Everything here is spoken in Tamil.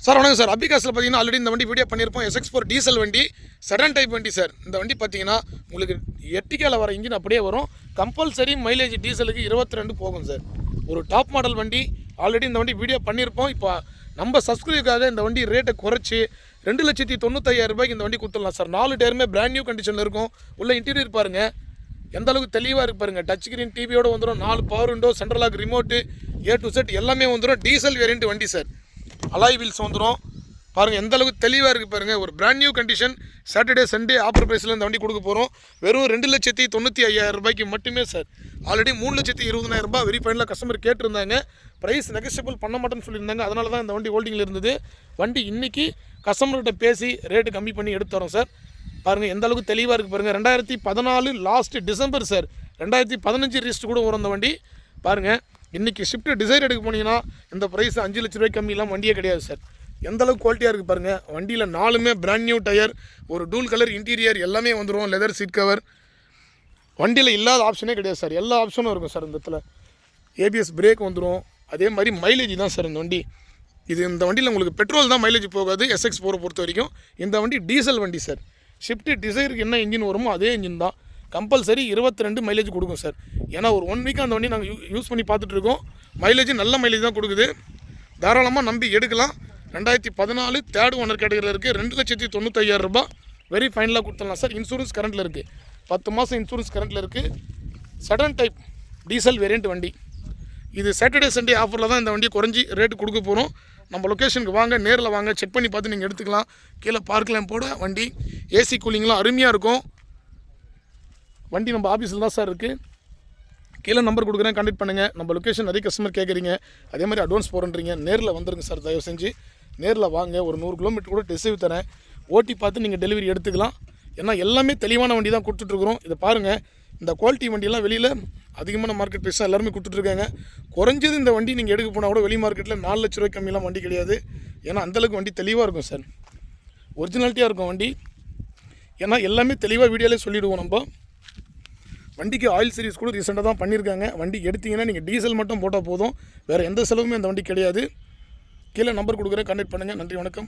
சார் வணக்கம் சார். அபிகாஸில் பார்த்தீங்கன்னா ஆல்ரெடி இந்த வண்டி வீடியோ பண்ணியிருப்போம். SX4 டீசல் வண்டி, செடான் டைப் வண்டி சார். இந்த வண்டி பார்த்தீங்கன்னா உங்களுக்கு எர்டிகால வர இன்ஜின் அப்படியே வரும். கம்பல்சரி மைலேஜ் டீசலுக்கு 22 போகும் சார். ஒரு டாப் மாடல் வண்டி. ஆல்ரெடி இந்த வண்டி வீடியோ பண்ணியிருப்போம். இப்போ நம்ம சப்ஸ்கிரைபுக்காக இந்த வண்டி ரேட்டை குறைச்சி 2,95,000 ரூபாய்க்கு இந்த வண்டி கொடுத்துடலாம் சார். 4 டயருமே பிராண்ட் நியூ கண்டிஷனில் இருக்கும். உள்ள இன்டீரியர் பாருங்கள் எந்த அளவுக்கு தெளிவாக இருக்கு பாருங்கள். டச் ஸ்க்ரீன் டிவியோடு வந்துடும். 4 power window, central lock remote, A to Z எல்லாமே வந்துடும். டீசல் வேரியண்ட் வண்டி சார். அலாய் வீல்ஸ் வந்துடும். பாருங்கள் எந்த அளவுக்கு தெளிவாக இருக்குது பாருங்கள். ஒரு brand new condition. Saturday Sunday offer ப்ரைஸில் இந்த வண்டி கொடுக்க போகிறோம். வெறும் 2,95,000 ரூபாய்க்கு மட்டுமே சார். ஆல்ரெடி 3,20,000 ரூபாய் வெரி ஃபைனலாக கஸ்டமர் கேட்டிருந்தாங்க. ப்ரைஸ் நெகோஷியபிள் பண்ண மாட்டேன்னு சொல்லியிருந்தாங்க. அதனால தான் இந்த வண்டி ஹோல்டிங்கில் இருந்தது. வண்டி இன்றைக்கி கஸ்டமர்கிட்ட பேசி ரேட்டு கம்மி பண்ணி எடுத்து தரோம் சார். பாருங்கள் எந்த அளவுக்கு தெளிவாக இருக்குது பாருங்கள். 2014 லாஸ்ட்டு டிசம்பர் சார். 2015 ரிஜிஸ்டர் கூட வரும் இந்த வண்டி. பாருங்கள் இன்றைக்கி ஷிஃப்ட் டிசைர் எடுக்க போனீங்கன்னா இந்த ப்ரைஸ் 5 லட்ச ரூபாய்க்கு கம்மியெல்லாம் வண்டியே கிடையாது சார். எந்த அளவுக்கு குவாலிட்டியாக இருக்குது பாருங்கள். வண்டியில் 4மே பிராண்ட் நியூ டயர், ஒரு டூல் கலர் இன்டீரியர் எல்லாமே வந்துடும். Leather seat cover. வண்டியில் இல்லாத ஆப்ஷனே கிடையாது சார். எல்லா ஆப்ஷனும் இருக்கும் சார். இந்த இடத்துல ABS பிரேக் வந்துடும். அதே மாதிரி மைலேஜ் தான் சார் இந்த வண்டி. இந்த வண்டியில் உங்களுக்கு பெட்ரோல் தான் மைலேஜ் போகாது. SX4 பொறுத்த வரைக்கும். இந்த வண்டி டீசல் வண்டி சார். ஷிஃப்ட் டிசைருக்கு என்ன இன்ஜின் வருமோ அதே இன்ஜின் தான். கம்பல்சரி 22 மைலேஜ் கொடுக்கும் சார். ஏன்னா ஒரு 1 வீக்காக அந்த வண்டி நாங்கள் யூஸ் பண்ணி பார்த்துட்ருக்கோம். மைலேஜ் நல்ல மைலேஜ் தான் கொடுக்குது. தாராளமாக நம்பி எடுக்கலாம். 2014 தேர்ட் ஓனர் கேட்டகரியில் இருக்குது. 2,95,000 ரூபாய் வெரி ஃபைனலாக கொடுத்துடலாம் சார். இன்சூரன்ஸ் கரண்ட்டில் இருக்குது. 10 மாதம் இன்சூரன்ஸ் கரண்ட்டில் இருக்குது. செடான் டைப் டீசல் வேரியண்ட் வண்டி. இது சாட்டர்டே சண்டே ஆஃபரில் தான் இந்த வண்டியை குறைஞ்சி ரேட்டு கொடுக்க போகிறோம். நம்ம லொக்கேஷனுக்கு வாங்க, நேரில் வாங்க, செக் பண்ணி பார்த்து நீங்கள் எடுத்துக்கலாம். கீழே பார்க் லேம்போட வண்டி. AC கூலிங்லாம் அருமையாக இருக்கும். வண்டி நம்ம ஆஃபீஸில் தான் சார் இருக்குது. கீழே நம்பர் கொடுக்குறேன், கான்டெக்ட் பண்ணுங்கள். நம்ம லொக்கேஷன் நிறைய கஸ்டமர் கேட்குறீங்க. அதே மாதிரி அட்வான்ஸ் போகிறேன்றீங்க. நேரில் வந்துருங்க சார். தயவு செஞ்சு நேரில் வாங்க. ஒரு 100 கிலோமீட்டர் கூட டெஸ்ட் தரேன். ஓட்டி பார்த்து நீங்கள் டெலிவரி எடுத்துக்கலாம். ஏன்னா எல்லாமே தெளிவான வண்டி தான் கொடுத்துட்ருக்குறோம். இதை பாருங்கள். இந்த குவாலிட்டி வண்டியெல்லாம் வெளியில் அதிகமான மார்க்கெட் ப்ரைஸ் தான் எல்லாருமே கொடுத்துட்ருக்காங்க. குறைஞ்சது இந்த வண்டி நீங்கள் எடுக்க போனால் கூட வெளி மார்க்கெட்டில் 4 லட்ச ரூபாய்க்கு கம்மியெல்லாம் வண்டி கிடையாது. ஏன்னா அந்தளவுக்கு வண்டி தெளிவாக இருக்கும் சார். ஒரிஜினாலிட்டியாக இருக்கும் வண்டி. ஏன்னா எல்லாமே தெளிவாக வீடியோலேயே சொல்லிவிடுவோம். நம்ம வண்டிக்கு ஆயில் சர்வீஸ் கூட ரீசெண்டாக தான் பண்ணியிருக்காங்க. வண்டி எடுத்திங்கன்னா நீங்கள் டீசல் மட்டும் போட்டால் போதும். வேறு எந்த செலவுமே அந்த வண்டி கிடையாது. கீழே நம்பர் கொடுக்குறேன், கான்டெக்ட் பண்ணுங்கள். நன்றி, வணக்கம்.